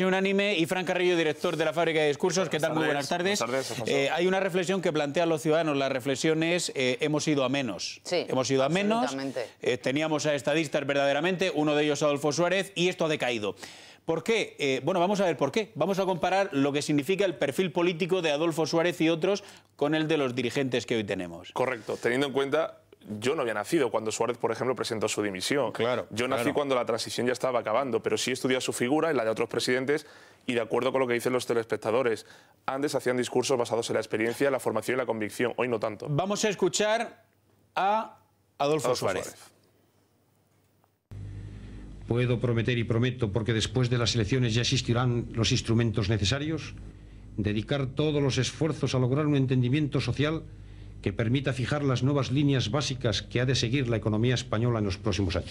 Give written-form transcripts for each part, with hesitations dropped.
Unánime y Fran Carrillo, director de la Fábrica de Discursos. ¿Qué tal? Muy buenas tardes. Buenas tardes, hay una reflexión que plantean los ciudadanos. La reflexión es, hemos ido a menos. Sí, hemos ido a menos. Teníamos a estadistas verdaderamente, uno de ellos Adolfo Suárez, y esto ha decaído. ¿Por qué? Bueno, vamos a ver por qué. Vamos a comparar lo que significa el perfil político de Adolfo Suárez y otros con el de los dirigentes que hoy tenemos. Correcto, teniendo en cuenta... Yo no había nacido cuando Suárez, por ejemplo, presentó su dimisión. Claro, yo nací cuando la transición ya estaba acabando, pero sí he estudiado su figura y la de otros presidentes y de acuerdo con lo que dicen los telespectadores, antes hacían discursos basados en la experiencia, la formación y la convicción, hoy no tanto. Vamos a escuchar a Adolfo Suárez. Puedo prometer y prometo, porque después de las elecciones ya existirán los instrumentos necesarios, dedicar todos los esfuerzos a lograr un entendimiento social que permita fijar las nuevas líneas básicas que ha de seguir la economía española en los próximos años.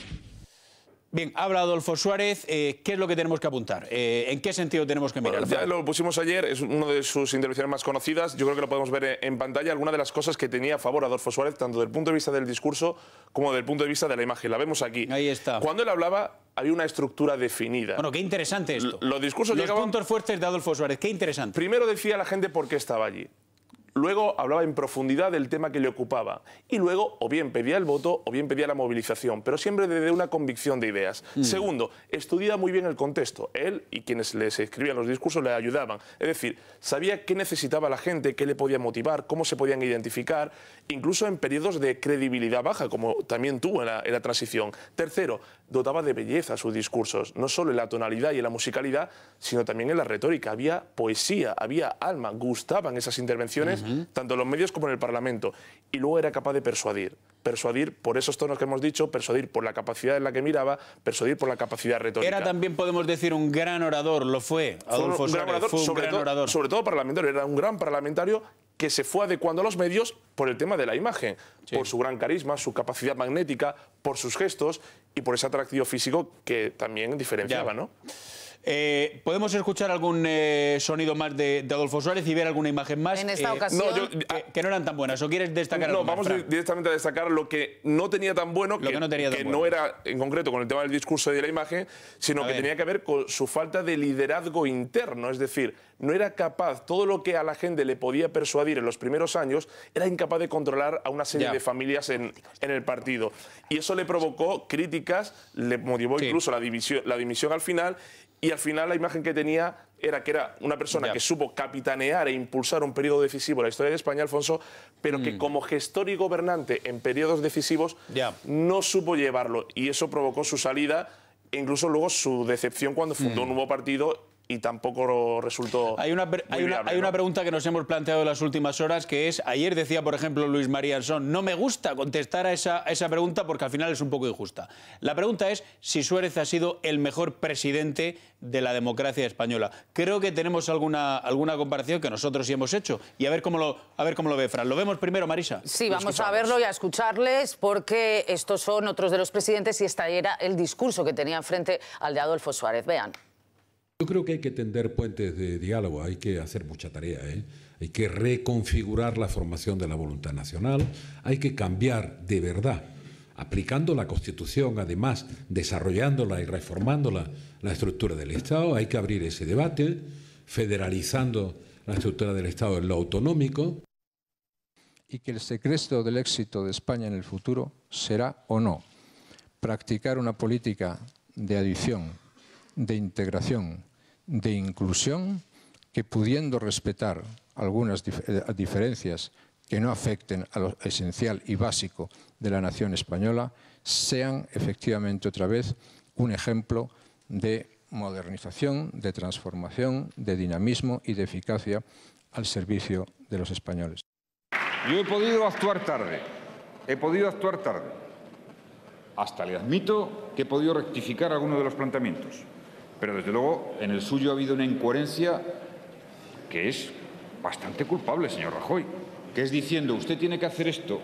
Bien, habla Adolfo Suárez. ¿Qué es lo que tenemos que apuntar? ¿En qué sentido tenemos que mirar? Bueno, ya lo pusimos ayer, es una de sus intervenciones más conocidas. Yo creo que lo podemos ver en pantalla. Algunas de las cosas que tenía a favor Adolfo Suárez, tanto desde el punto de vista del discurso como desde el punto de vista de la imagen. La vemos aquí. Ahí está. Cuando él hablaba, había una estructura definida. Bueno, qué interesante esto. Los discursos llegaban... puntos fuertes de Adolfo Suárez, qué interesante. Primero decía a la gente por qué estaba allí. Luego hablaba en profundidad del tema que le ocupaba. Y luego o bien pedía el voto o bien pedía la movilización, pero siempre desde una convicción de ideas. Segundo, estudiaba muy bien el contexto. Él y quienes les escribían los discursos le ayudaban. Es decir, sabía qué necesitaba la gente, qué le podía motivar, cómo se podían identificar, incluso en periodos de credibilidad baja, como también tuvo en la transición. Tercero, dotaba de belleza sus discursos, no solo en la tonalidad y en la musicalidad, sino también en la retórica. Había poesía, había alma, gustaban esas intervenciones, tanto en los medios como en el Parlamento. Y luego era capaz de persuadir. Persuadir por esos tonos que hemos dicho, persuadir por la capacidad en la que miraba, persuadir por la capacidad retórica. Era también, podemos decir, un gran orador, lo fue. Adolfo Suárez fue un gran orador. Sobre todo parlamentario, era un gran parlamentario que se fue adecuando a los medios por el tema de la imagen, por su gran carisma, su capacidad magnética, por sus gestos y por ese atractivo físico que también diferenciaba, ¿no? ¿Podemos escuchar algún sonido más de Adolfo Suárez y ver alguna imagen más? En esta ocasión... que no eran tan buenas. ¿O quieres destacar algo más? No, vamos directamente a destacar lo que no tenía tan bueno, que no era en concreto con el tema del discurso y de la imagen, sino que tenía que ver con su falta de liderazgo interno. Es decir, no era capaz, todo lo que a la gente le podía persuadir en los primeros años, era incapaz de controlar a una serie de familias en el partido. Y eso le provocó críticas, le motivó incluso la dimisión al final. Y al final la imagen que tenía era que era una persona que supo capitanear e impulsar un periodo decisivo en la historia de España, Alfonso, pero que como gestor y gobernante en periodos decisivos no supo llevarlo. Y eso provocó su salida e incluso luego su decepción cuando fundó un nuevo partido y tampoco resultó Hay una pregunta que nos hemos planteado en las últimas horas, que es, ayer decía, por ejemplo, Luis María Ansón, no me gusta contestar a esa pregunta porque al final es un poco injusta. La pregunta es si Suárez ha sido el mejor presidente de la democracia española. Creo que tenemos alguna comparación que nosotros sí hemos hecho. Y a ver cómo lo ve Fran. ¿Lo vemos primero, Marisa? Sí, vamos a verlo y a escucharles, porque estos son otros de los presidentes y esta era el discurso que tenían frente al de Adolfo Suárez. Vean. Yo creo que hay que tender puentes de diálogo, hay que hacer mucha tarea, hay que reconfigurar la formación de la voluntad nacional, hay que cambiar de verdad, aplicando la Constitución, además desarrollándola y reformándola, la estructura del Estado, hay que abrir ese debate, federalizando la estructura del Estado en lo autonómico. Y que el secreto del éxito de España en el futuro será o no practicar una política de adición, de integración, de inclusión, que pudiendo respetar algunas diferencias que no afecten a lo esencial y básico de la nación española, sean efectivamente otra vez un ejemplo de modernización, de transformación, de dinamismo y de eficacia al servicio de los españoles. Yo he podido actuar tarde, Hasta le admito que he podido rectificar algunos de los planteamientos. Pero desde luego en el suyo ha habido una incoherencia que es bastante culpable, señor Rajoy, que es diciendo usted tiene que hacer esto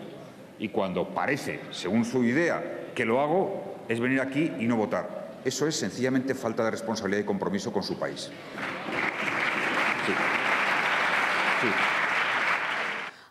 y cuando parece, según su idea, que lo hago, es venir aquí y no votar. Eso es sencillamente falta de responsabilidad y compromiso con su país. Sí.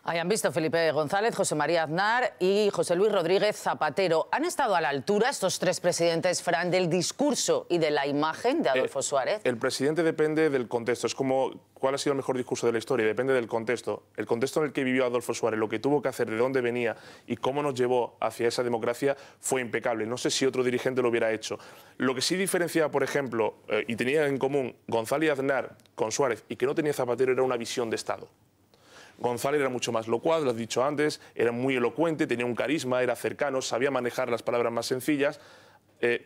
Hayan visto Felipe González, José María Aznar y José Luis Rodríguez Zapatero. ¿Han estado a la altura estos tres presidentes, Fran, del discurso y de la imagen de Adolfo Suárez? El presidente depende del contexto. Es como cuál ha sido el mejor discurso de la historia. Depende del contexto. El contexto en el que vivió Adolfo Suárez, lo que tuvo que hacer, de dónde venía y cómo nos llevó hacia esa democracia fue impecable. No sé si otro dirigente lo hubiera hecho. Lo que sí diferenciaba, por ejemplo, y tenía en común González y Aznar con Suárez y que no tenía Zapatero, era una visión de Estado. González era mucho más locuaz, lo has dicho antes, era muy elocuente, tenía un carisma, era cercano, sabía manejar las palabras más sencillas,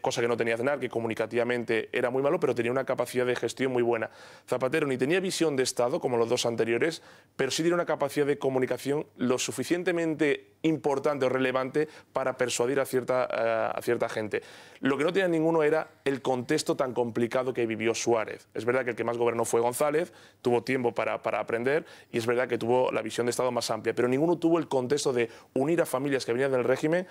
cosa que no tenía Aznar, que comunicativamente era muy malo, pero tenía una capacidad de gestión muy buena. Zapatero ni tenía visión de Estado, como los dos anteriores, pero sí tenía una capacidad de comunicación lo suficientemente importante o relevante para persuadir a cierta gente. Lo que no tenía ninguno era el contexto tan complicado que vivió Suárez. Es verdad que el que más gobernó fue González, tuvo tiempo para aprender y es verdad que tuvo la visión de Estado más amplia, pero ninguno tuvo el contexto de unir a familias que venían del régimen,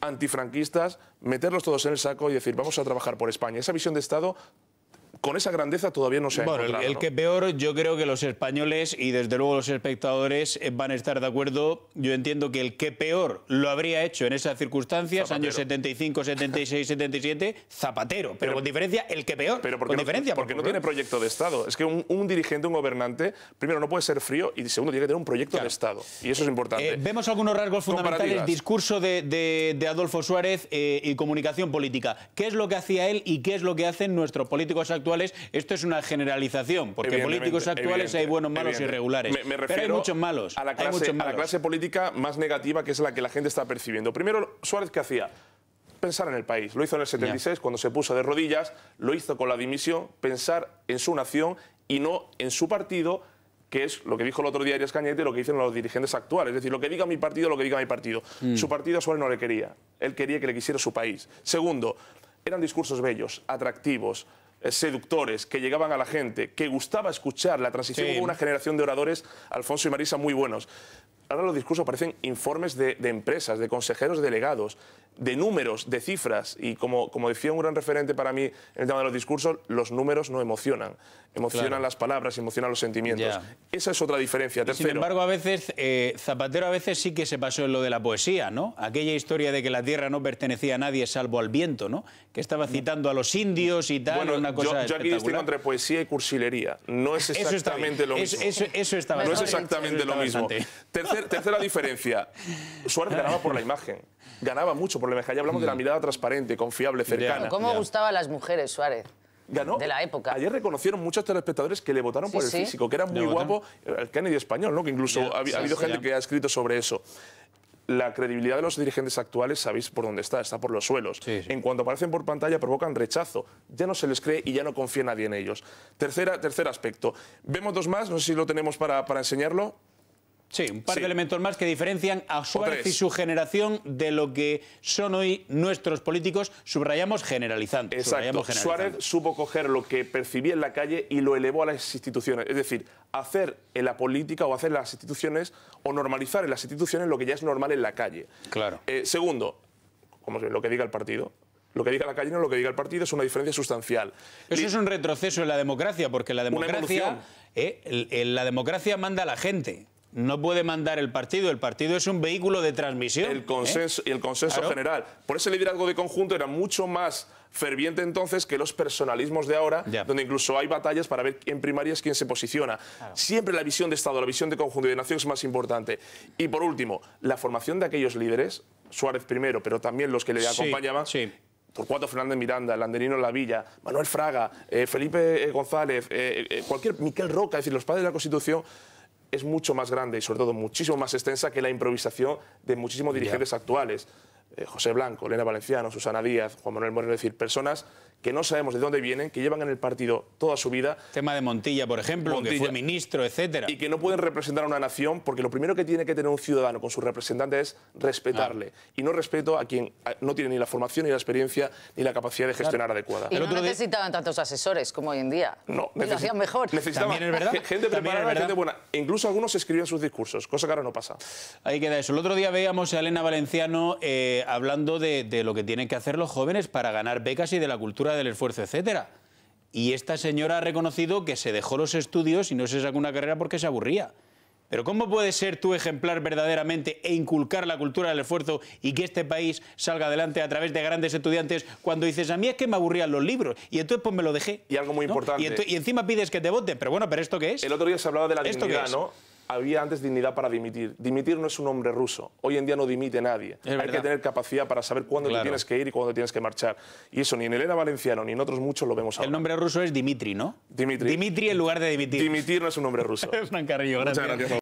antifranquistas, meterlos todos en el saco y decir vamos a trabajar por España. Esa visión de Estado, con esa grandeza todavía no se ha encontrado. El que peor, yo creo que los españoles y desde luego los espectadores van a estar de acuerdo. Yo entiendo que el que peor lo habría hecho en esas circunstancias, Zapatero. años 75, 76, 77, Zapatero. Pero con diferencia, el que peor. Pero con diferencia, porque no tiene proyecto de Estado. Es que un dirigente, un gobernante, primero no puede ser frío y segundo tiene que tener un proyecto de Estado. Y eso es importante. Vemos algunos rasgos fundamentales, discurso de Adolfo Suárez y comunicación política. ¿Qué es lo que hacía él y qué es lo que hacen nuestros políticos actuales? Esto es una generalización, porque políticos actuales hay buenos, malos y regulares. Me refiero pero hay muchos malos. A la clase política más negativa, que es la que la gente está percibiendo. Primero, Suárez, ¿qué hacía? Pensar en el país. Lo hizo en el 76, cuando se puso de rodillas, lo hizo con la dimisión, pensar en su nación y no en su partido, que es lo que dijo el otro día Arias Cañete, lo que dicen los dirigentes actuales. Es decir, lo que diga mi partido, lo que diga mi partido. Su partido a Suárez no le quería. Él quería que le quisiera su país. Segundo, eran discursos bellos, atractivos, seductores, que llegaban a la gente, que gustaba escuchar. La transición hubo una generación de oradores, Alfonso y Marisa, muy buenos. Ahora los discursos parecen informes de empresas, de consejeros delegados, de números, de cifras. Y como decía un gran referente para mí en el tema de los discursos, los números no emocionan. Emocionan las palabras, emocionan los sentimientos. Esa es otra diferencia. Tercero, sin embargo, a veces, Zapatero a veces sí que se pasó en lo de la poesía, ¿no? Aquella historia de que la tierra no pertenecía a nadie salvo al viento, ¿no? Que estaba citando a los indios y tal, una cosa yo aquí distingo entre poesía y cursilería. No es exactamente lo mismo. Eso está no es exactamente lo mismo. Tercera diferencia. Suárez ganaba por la imagen. Ganaba mucho por la imagen. Ya hablamos de la mirada transparente, confiable, cercana. ¿Cómo gustaba a las mujeres Suárez? Ganó. De la época. Ayer reconocieron muchos telespectadores que le votaron por el físico, que era muy guapo, el Kennedy español, ¿no? Que incluso ha habido gente que ha escrito sobre eso. La credibilidad de los dirigentes actuales, sabéis por dónde está por los suelos. En cuanto aparecen por pantalla provocan rechazo, ya no se les cree y ya no confía nadie en ellos. Tercer aspecto. Vemos dos más, no sé si lo tenemos para enseñarlo. Sí, un par de elementos más que diferencian a Suárez y su generación de lo que son hoy nuestros políticos, subrayamos generalizando. Exacto. Suárez supo coger lo que percibía en la calle y lo elevó a las instituciones. Es decir, hacer en la política o hacer en las instituciones o normalizar en las instituciones lo que ya es normal en la calle. Claro. Segundo, como lo que diga el partido. Lo que diga la calle no lo que diga el partido, es una diferencia sustancial. Eso es un retroceso en la democracia, porque la democracia manda a la gente. No puede mandar el partido es un vehículo de transmisión. El consenso y el consenso general. Por ese liderazgo de conjunto era mucho más ferviente entonces que los personalismos de ahora, donde incluso hay batallas para ver en primarias quién se posiciona. Siempre la visión de Estado, la visión de conjunto y de nación es más importante. Y por último, la formación de aquellos líderes, Suárez primero, pero también los que le acompañaban, Torcuato Fernández Miranda, Landerino Lavilla, Manuel Fraga, Felipe González, Miquel Roca, es decir, los padres de la Constitución, es mucho más grande y sobre todo muchísimo más extensa que la improvisación de muchísimos dirigentes actuales. José Blanco, Elena Valenciano, Susana Díaz, Juan Manuel Moreno, es decir, personas que no sabemos de dónde vienen, que llevan en el partido toda su vida. Tema de Montilla, por ejemplo, que fue ministro, etcétera. Y que no pueden representar a una nación, porque lo primero que tiene que tener un ciudadano con su representante es respetarle. Y no respeto a quien no tiene ni la formación, ni la experiencia, ni la capacidad de gestionar adecuada. Y no necesitaban tantos asesores como hoy en día. No, lo hacían mejor. Necesitaban gente preparada, gente buena. E incluso algunos escribían sus discursos, cosa que ahora no pasa. Ahí queda eso. El otro día veíamos a Elena Valenciano hablando de lo que tienen que hacer los jóvenes para ganar becas y de la cultura del esfuerzo, etcétera. Y esta señora ha reconocido que se dejó los estudios y no se sacó una carrera porque se aburría. Pero ¿cómo puedes ser tú ejemplar verdaderamente e inculcar la cultura del esfuerzo y que este país salga adelante a través de grandes estudiantes cuando dices, a mí es que me aburrían los libros y entonces pues me lo dejé? Y algo muy importante. Y encima pides que te voten, pero bueno, ¿pero esto qué es? El otro día se hablaba de la ¿Esto dignidad, qué es? ¿no? Había antes dignidad para dimitir. Dimitir no es un nombre ruso. Hoy en día no dimite nadie. Hay que tener capacidad para saber cuándo te tienes que ir y cuándo tienes que marchar. Y eso ni en Elena Valenciano ni en otros muchos lo vemos ahora. El nombre ruso es Dimitri, ¿no? Dimitri. Dimitri en lugar de dimitir. Dimitir no es un nombre ruso. Fran Carrillo, gracias. Muchas gracias.